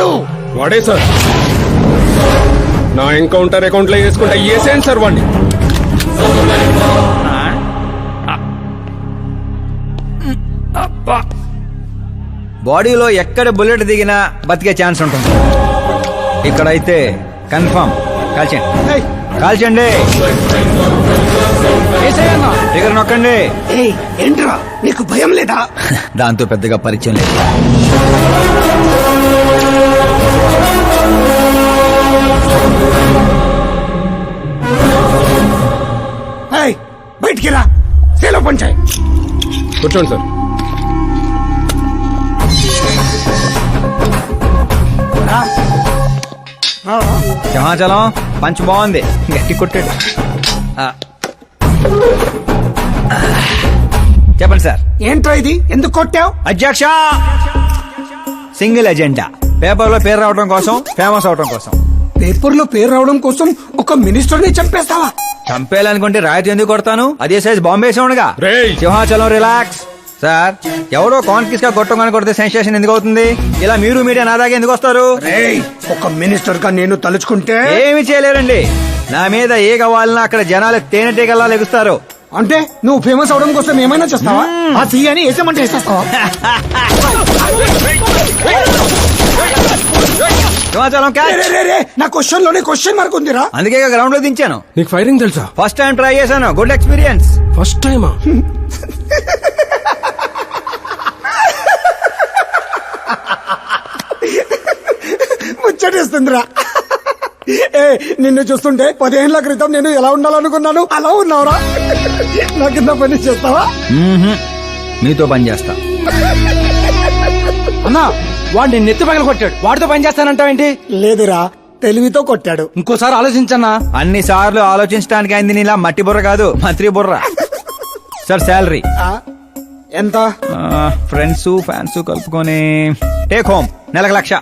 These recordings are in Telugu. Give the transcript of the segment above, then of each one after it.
ఎవడు? వాడే సార్. నా ఎన్కౌంటర్ అకౌంట్ లో వేసుకుంటా వేసేయండి సార్ వాడిని. బాడీలో ఎక్కడ బుల్లెట్ దిగినా బతికే ఛాన్స్ ఉంటుంది. ఇక్కడైతే కన్ఫర్మ్. కాల్చండి, కాల్చండి. దగ్గర నొక్కండి. ఏంట్రా నీకు భయం లేదా? దాంతో పెద్దగా పరిచయం లేదు. బయటికి రా, సేలో పంచాయి. కూర్చోండి సార్. సింహాచలం పంచ్ బాగుంది, గట్టి కొట్టాడు. చెప్పండి సార్. ఏంట్రా ఇది, ఎందుకు కొట్టావు? అధ్యక్ష, సింగిల్ ఎజెండా. పేపర్ లో పేరు రావడం కోసం, ఫేమస్ అవడం కోసం. పేపర్ లో పేరు రావడం కోసం ఒక మినిస్టర్ ని చంపేస్తావా? చంపేయాలనుకుంటే రాయితీ ఎందుకు కొడతాను? అదే సైజ్ బాంబే సౌండ్గా. సింహాచలం రిలాక్స్. సార్, ఎవడో కాన్ఫిస్ గా కొట్టగానే కొడితే సెన్సేషన్ ఎందుకు అవుతుంది? ఇలా మీరు మీడియా నా దాకా ఎందుకు వస్తారు? ఒక మినిస్టర్ గా నేను తలుచుకుంటే ఏమి చేయలేరండి. నా మీద ఏ కావాలన్నా అక్కడ జనాలు తేనెటీగల్లా లెగుస్తారు. అంటే నువ్వు ఫేమస్ అవడం కోసం ఏమైనా చేస్తావా? ఆ సీఎని వేసేమంటే వేసేస్తావా? నా క్వశ్చన్ లోనే క్వశ్చన్ మార్క్ ఉందిరా. అందుకే గ్రౌండ్ లో దించాను. నీకు ఫైరింగ్ తెలుసా? ఫస్ట్ టైం ట్రై చేశాను, గుడ్ ఎక్స్పీరియన్స్. ఫస్ట్ టైమా? ముచ్చటేస్తుందిరా. నిన్ను చూస్తుంటే 10 ఏళ్ల క్రితం నేను ఎలా ఉండాలనుకున్నాను అలా ఉన్నావురా. నా కింద పని చేస్తావా? మీతో పని చేస్తా. అన్నా, వాడు నిన్ను ఎత్తి పగల కొట్టాడు, వాడితో పని చేస్తానంటావేంటి? లేదురా, తెలివితో కొట్టాడు. ఇంకోసారి ఆలోచించన్నా. అన్ని సార్లు ఆలోచించడానికి అయింది నీలా మట్టి బుర్ర కాదు, మంత్రి బుర్ర. సార్, శాలరీ ఎంత? ఫ్రెండ్స్ ఫ్యాన్స్ కలుపుకొని టేక్ హోమ్ నెలకు 1,00,000.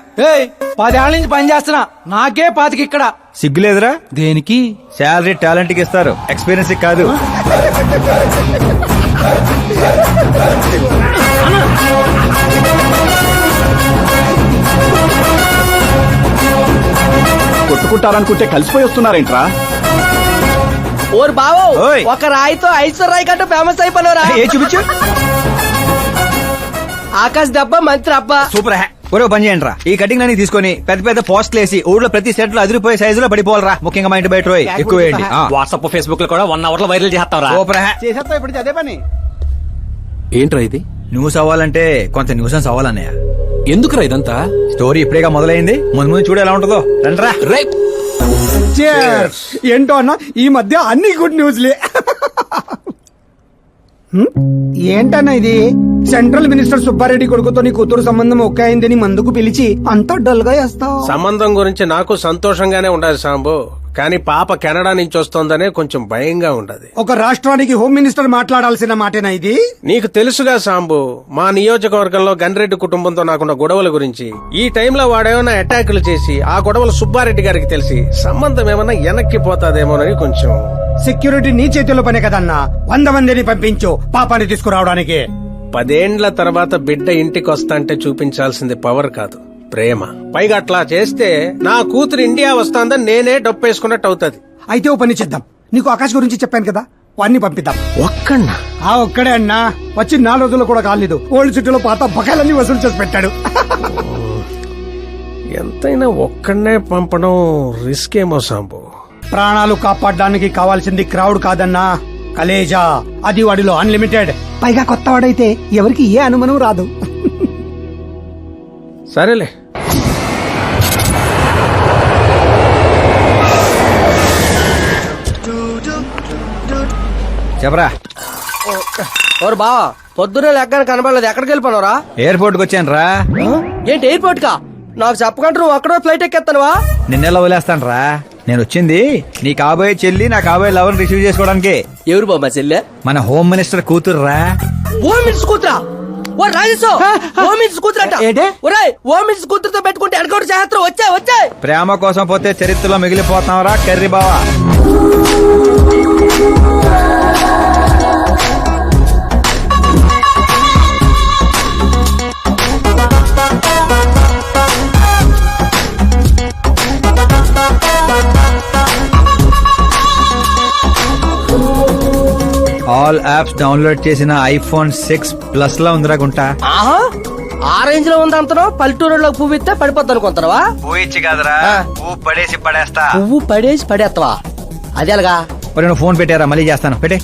10 ఏళ్ల నుంచి పని చేస్తున్నా, నాకే 25 ఇక్కడ. సిగ్గులేదురా? దేనికి? శాలరీ టాలెంట్ కి ఇస్తారు, ఎక్స్పీరియన్స్ కాదు. కొట్టుకుంటారనుకుంటే కలిసిపోయి వస్తున్నారేంట్రా? ఓరు బావో, ఓయ్. ఒక రాయితో ఐశ్వర్ రాయ్ కంటూ ఫేమస్ అయిపోయినరా? ఏ చూపించు. ఆకాశ్ దెబ్బ, మంత్రి అబ్బా. సూపర్ హ్యా. ఒరే పని చేయండి రా, ఈ కటింగ్ అన్ని తీసుకొని పెద్ద పెద్ద పోస్టులు వేసి ఊళ్ళో ప్రతి సెట్ లో అదిరిపోయే సైజులో పడిపోవాలరా. ముఖ్యంగా మా ఇంటి బయట ఎక్కువ వేయండి. వాట్సాప్ ఫేస్బుక్ లో కూడా 1 hour లో వైరల్ చేస్తారా? సూపర్ హ్యా. చేసేస్తా ఇప్పుడు అదే పని. ఏంట్రా ఇది? న్యూస్ అవ్వాలంటే కొంత న్యూసెన్స్ అవ్వాలన్నయ్య. ఎందుకురా ఇదంతా? స్టోరీ ఇప్పుడేగా మొదలైంది, ముందు ముందు చూడ ఎలా ఉంటుందో. రండ్రా. ఏంటో అన్న, ఈ మధ్య అన్ని గుడ్ న్యూస్లే. ఏంటన్నా ఇది? సెంట్రల్ మినిస్టర్ సుబ్బారెడ్డి కొడుకుతో నీ కూతురు సంబంధం ఒకే అయిందని మందుకు పిలిచి అంతా డల్ గా వేస్తావు. సంబంధం గురించి నాకు సంతోషంగానే ఉండదు సాంబు, కానీ పాప కెనడా నుంచి వస్తోందనే కొంచెం భయంగా ఉండదు. ఒక రాష్ట్రానికి హోమ్ మినిస్టర్ మాట్లాడాల్సిన మాటేనా ఇది? నీకు తెలుసుగా సాంబు, మా నియోజకవర్గంలో గన్రెడ్డి కుటుంబంతో నాకున్న గొడవల గురించి. ఈ టైంలో వాడేమన్నా అటాకులు చేసి ఆ గొడవలు సుబ్బారెడ్డి గారికి తెలిసి సంబంధం ఏమన్నా వెనక్కి పోతాదేమోనని కొంచెం. సెక్యూరిటీ నీ చేతిలో పనే కదన్నా, 100 మందిని పంపించు పాపాన్ని తీసుకురావడానికి. 10 ఏండ్ల తర్వాత బిడ్డ ఇంటికి వస్తాంటే చూపించాల్సింది పవర్ కాదు, ప్రేమ. పైగా అట్లా చేస్తే నా కూతురు ఇండియా వస్తాందని నేనే డప్పేసుకున్నట్టు అవుతుంది. అయితే ఓ పని చేద్దాం, నీకు ఆకాశ్ గురించి చెప్పాను కదా, వాడిని పంపిద్దాం. ఒక్కన్నా? ఒక్కడే అన్నా, వచ్చి 4 రోజులు కూడా కాలేదు. ఓల్డ్ సిటీలో పాత బకాయిలన్నీ వసూలు చేసి పెట్టాడు. ఎంతైనా ఒక్కడనే పంపడం రిస్క్ ఏమో సాంబు. ప్రాణాలు కాపాడడానికి కావాల్సింది క్రౌడ్ కాదన్నా, కలేజా. అది వాడిలో అన్లిమిటెడ్. పైగా కొత్త వాడైతే ఎవరికి ఏ అనుమానం రాదు. సరేలే. చెప్పరా. ఓరు బావా, పొద్దునే లెక్కన కనబడలేదు, ఎక్కడికి వెళ్ళిపోనరా? ఎయిర్పోర్ట్ కి వచ్చాను రా. ఏంటి ఎయిర్పోర్ట్ కా? నాకు చెప్పకుండా నువ్వు అక్కడో ఫ్లైట్ ఎక్కేస్తానువా? నిన్నెలా వదిలేస్తాను రా. నేను వచ్చింది నీ కాబోయే చెల్లి, నా కాబోయే లవర్ రిసీవ్ చేసుకోవడానికి. ఎవరు బాబా చెల్లె? మన హోమ్ మినిస్టర్ కూతురు రా. హోమ్ మినిస్టర్ కూతురా? ఓ రాజేశో, హోమ్ మినిస్టర్ కూతురట. ఒరేయ్, హోమ్ మినిస్టర్ కూతురుతో పెట్టుకుంటే ఎన్కౌంటర్ చేస్తారు. వచ్చాయి. ప్రేమ కోసం పోతే చరిత్రలో మిగిలిపోతాం రా కర్రీ బావా. ఆల్ యాప్స్ డౌన్లోడ్ చేసిన ఐఫోన్ 6 ప్లస్ లా ఉందిరా గుంటా. ఆహా ఆ రేంజ్ లో ఉంది అంతనో పల్లెటూరులో పువ్వు ఇస్తే పడిపోద్ది అనుకుంటావా? పోయిచ్చి కాదరా, పువ్వు పడేసి పడేస్తా. పువ్వు పడేసి పడేస్తావా? అదే అలాగా. మరి నువ్వు ఫోన్ పెట్టారా, మళ్ళీ చేస్తాను. పెట్టే.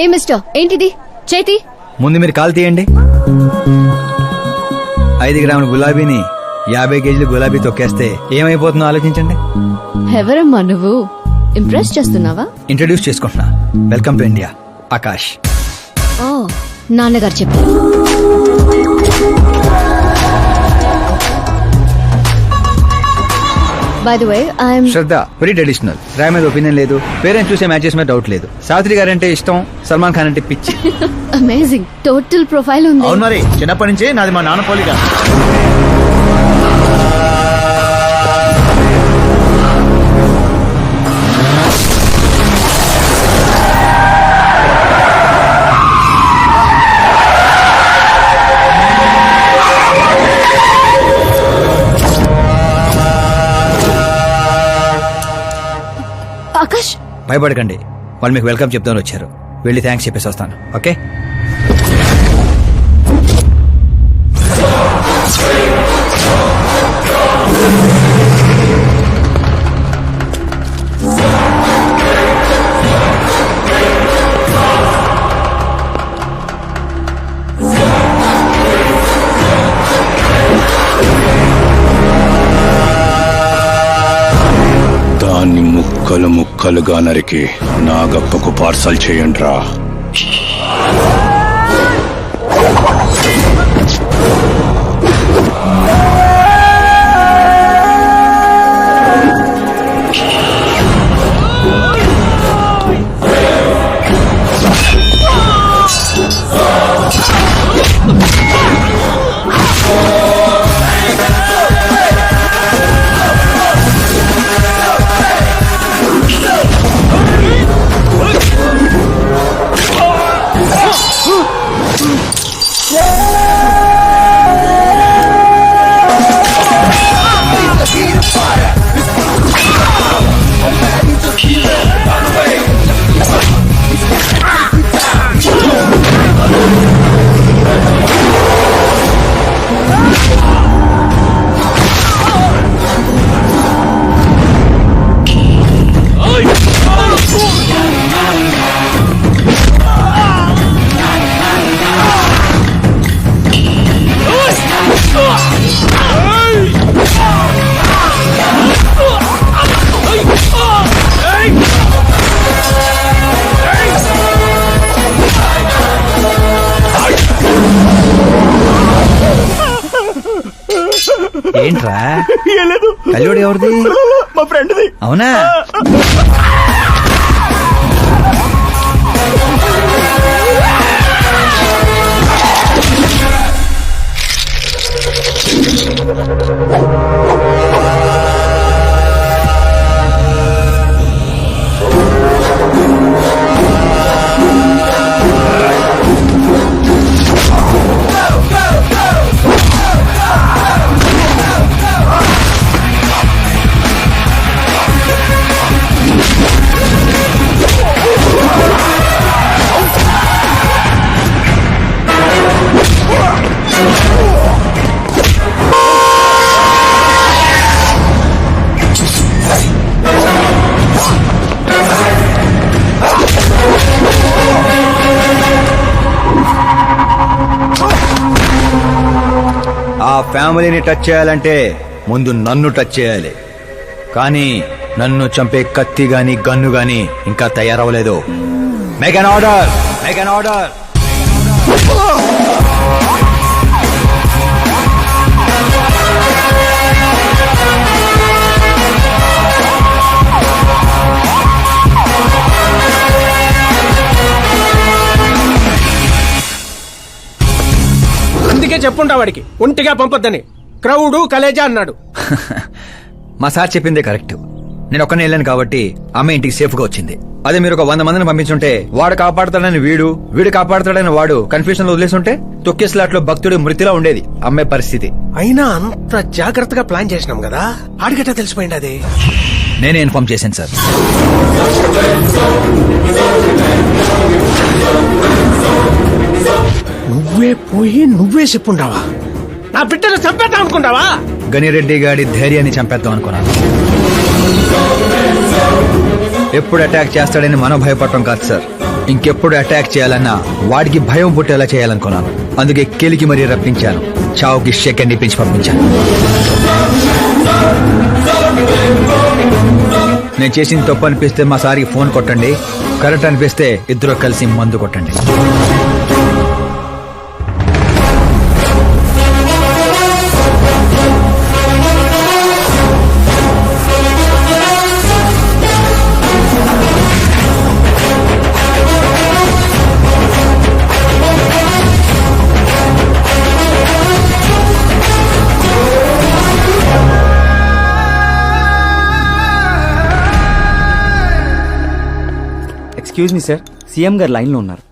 ఏ మిస్టర్, ఏంటిది చేతి? ముందు మీరు కాల్ తీయండి. 5 గ్రాముల గులాబీని 50 కేజీలు గులాబీ తొక్కేస్తే ఏమైపోతుందో ఆలోచించండి. ఎవరమ్మా నువ్వు? ఇంప్రెస్ చేస్తున్నావా? ఇంట్రడ్యూస్ చేసుకుంటున్నా. Welcome to India, Akash. Oh, నాన్నగారు చెప్పారు. By the way, I'm Shraddha. Very traditional. రాయ్ మీద ఒపీనియన్ లేదు, పేరెంట్స్ చూసే మ్యాచెస్ మీద డౌట్ లేదు. సావిత్రి గారు అంటే ఇష్టం, సల్మాన్ ఖాన్ అంటే పిచ్చి. అమేజింగ్ టోటల్ ప్రొఫైల్ ఉంది. అవును మరి, చిన్నప్పటి నుంచే నాది మా నాన్న పోలిక. ఆకాష్, భయపడకండి, వాళ్ళు మీకు వెల్కమ్ చెప్తాను వచ్చారు. వెళ్ళి థ్యాంక్స్ చెప్పేసి వస్తాను. ఓకే. దాన్ని ముక్కలు ముక్కలుగా నరికి నాగప్పకు పార్సల్ చేయండి రా. ఏంట్రా కల్లుడు ఎవరిది? మా ఫ్రెండ్ది. అవునా? ఆ ఫ్యామిలీని టచ్ చేయాలంటే ముందు నన్ను టచ్ చేయాలి. కానీ నన్ను చంపే కత్తి గాని గన్ను గాని ఇంకా తయారవలేదు. Make an order, make an order. అందుకే చెప్పుంటా వాడికి ఒంటిగా పంపొద్దని. క్రౌడు కలేజా అన్నాడు. మా సార్ చెప్పిందే కరెక్ట్. నేను ఒక్కనే వెళ్ళాను కాబట్టి అమ్మ ఇంటికి సేఫ్ గా వచ్చింది. అదే మీరు ఒక 100 మందిని పంపించుంటే వాడు కాపాడుతాడని వీడు కాపాడుతాడని వాడు కన్ఫ్యూజన్ లో వదిలేసుంటే తొక్కేస్లాట్ లో భక్తుడి మృతిలా ఉండేది అమ్మాయి పరిస్థితి. అయినా అంత జాగ్రత్తగా ప్లాన్ చేసినాం కదా, ఆడిగట్టా తెలిసిపోయింది అది. నేనే ఇన్ఫార్మ్ చేశాను సార్. నువ్వే పోయి నువ్వే చెప్పుండావా? నా బిడ్డను చంపేద్దాం అనుకుంటావా? గనిరెడ్డి గాడి ధైర్యాన్ని చంపేద్దాం అనుకున్నాను. ఎప్పుడు అటాక్ చేస్తాడని మనం భయపడటం కాదు సార్, ఇంకెప్పుడు అటాక్ చేయాలన్నా వాడికి భయం పుట్టేలా చేయాలనుకున్నాను. అందుకే కెలికి మరీ రప్పించాను. చావుకి సెకండ్ ఇప్పించి పంపించాను. నేను చేసిన తప్పు అనిపిస్తే మా సారికి ఫోన్ కొట్టండి, కరెక్ట్ అనిపిస్తే ఇద్దరు కలిసి మందు కొట్టండి. ఎక్స్క్యూజ్ మీ సార్, సీఎం గారు లైన్ లో ఉన్నారు.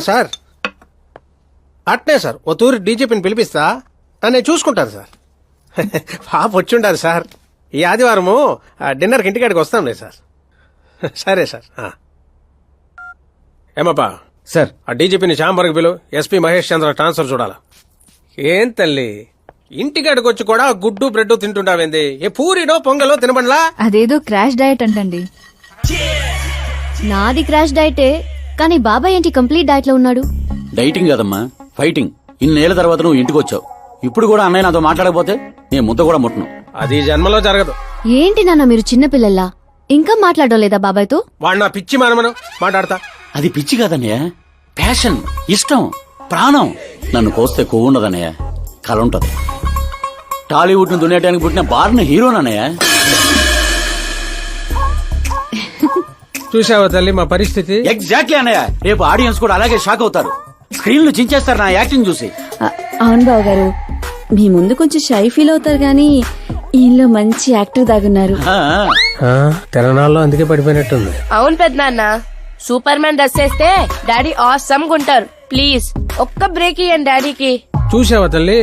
సార్ అట్నే సార్, ఓ తూరి డీజీపీని పిలిపిస్తా, నన్ను చూసుకుంటాను సార్. పాప వచ్చిండారు సార్. ఈ ఆదివారము డిన్నర్కి ఇంటికాడికి వస్తాంలే సార్. సరే సార్. ఏమప్పా సార్, ఆ డీజీపీని చాంబర్కి పిలు, ఎస్పీ మహేష్ చంద్ర ట్రాన్స్ఫర్ చూడాలా. ఏం తల్లి, ఇంటికాడికి వచ్చి కూడా గుడ్డు బ్రెడ్ తింటుంటావేంది? ఏ పూరినో పొంగలో తినబండ్లా? అదేదో క్రాష్ డయట్ అంటండి. నాది క్రాష్ డయటే, కానీ బాబాయ్ ఏంటి కంప్లీట్ డయట్ లో ఉన్నాడు? డైటింగ్ కదమ్మా, ఫైటింగ్. ఇన్నేళ్ల తర్వాత నువ్వు ఇంటికి వచ్చావు. ఇప్పుడు కూడా అన్నయ్య నాతో మాట్లాడకపోతే నేను ముద్ద కూడా ముట్టను. అది జన్మలో జరగదు. ఏంటి నాన్న మీరు చిన్న పిల్లల్లా ఇంకా మాట్లాడలేదా బాబాయ్తో? వాడు నా పిచ్చి మనమను మాట్లాడతా. అది పిచ్చి కాదన్నయ్య, ప్యాషన్, ఇష్టం, ప్రాణం. నన్ను కోస్తే కొవ్వు ఉండదన్నయ్య, కళ ఉంటది. టాలీవుడ్ ను దున్నేయడానికి పుట్టిన బార్న హీరోనన్నయ్య. చూసావా తల్లి మా పరిస్థితి? ఎగ్జాక్ట్లీ అన్నయ్య, రేపు ఆడియన్స్ కూడా అలాగే షాక్ అవుతారు. స్క్రీన్లు చించేస్తారు నా యాక్టింగ్ చూసి. అవును బావ గారు, మీ ముందు కొంచెం షై ఫీల్ అవుతారు గానీ ఈయనలో మంచి యాక్టర్ దాగున్నారు. తెలంగాణలో అందుకే పడిపోయినట్టుంది. అవును పెద్దనాన్న, సూపర్ మ్యాన్ డ్రెస్ వేస్తే డాడీ ఆసమ్ గుంటారు. ప్లీజ్ ఒక్క బ్రేక్ ఇయ్యండి డాడీకి. చూసావా తల్లి,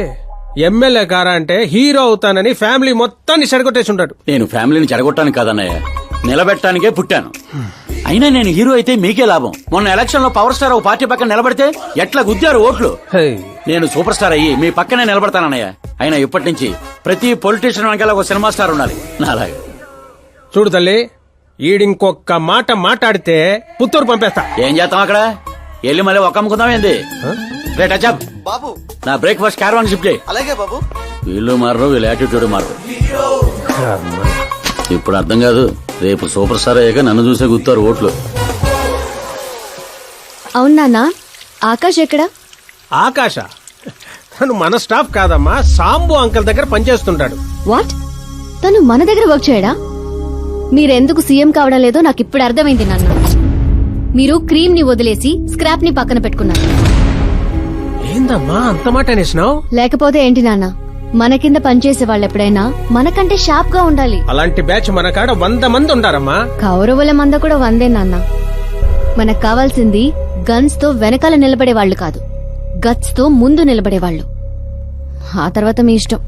ఎమ్మెల్యే కారా అంటే హీరో అవుతానని ఫ్యామిలీ మొత్తాన్ని చెడగొట్టేసి ఉంటాడు. నేను ఫ్యామిలీని చెడగొట్టాను కాదన్నయ్య, నిలబెట్టడానికే పుట్టాను. అయినా నేను హీరో అయితే మీకే లాభం. మొన్న ఎలక్షన్ లో పవర్ స్టార్ ఒక పార్టీ పక్కన నిలబడితే ఎట్లా గుద్దారు ఓట్లు. నేను సూపర్ స్టార్ అయ్యి మీ పక్కనే నిలబడతానన్నయ్య. అయినా ఇప్పటి నుంచి ప్రతి పొలిటీషియన్ వెనకాల ఒక సినిమా స్టార్ ఉండాలి నాలాగే. చూడు తల్లి, ఈడింకొక్క మాట మాట్లాడితే పుత్తూరు పంపేస్తా. ఏం చేస్తాం అక్కడ? వెళ్ళి మళ్ళీ ఒక అమ్ముకుందాం ఏంది? రేట్ అచ్చాప్ బాబు, నా బ్రేక్ఫాస్ట్ క్యారవాన్ షిఫ్ట్ చేయి. అలాగే బాబు. వీళ్ళు మారరు, వీళ్ళ యాటిట్యూడ్ మారరు. ఇప్పుడు అర్థం కాదు, రేపు సూపర్ స్టార్ అయ్యాక నన్ను చూసే గుర్తారు ఓట్లు. అవును నాన్న, ఆకాష్ ఎక్కడా? ఆకాశ తను మన స్టాఫ్ కాదమ్మా, సాంబు అంకల్ దగ్గర పనిచేస్తుంటాడు. వాట్? తను మన దగ్గర వర్క్ చేయడా? మీరెందుకు సీఎం కావడం లేదో నాకు ఇప్పుడు అర్థమైంది నాన్న. మీరు క్రీమ్ ని వదిలేసి స్క్రాప్ ని పక్కన పెట్టుకున్నారు. ఏందమ్మా అంత మాట అనేసినావు? లేకపోతే ఏంటి నాన్న, మన కింద పనిచేసే వాళ్ళు ఎప్పుడైనా మనకంటే షార్ప్ గా ఉండాలి. అలాంటి బ్యాచ్ మన కాడ 100 మంది ఉండారమ్మా. కౌరవుల మంద కూడా 100 నాన్న. మనకు కావాల్సింది గన్స్ తో వెనకాల నిలబడే వాళ్ళు కాదు, గట్స్ తో ముందు నిలబడే వాళ్ళు. ఆ తర్వాత మీ ఇష్టం.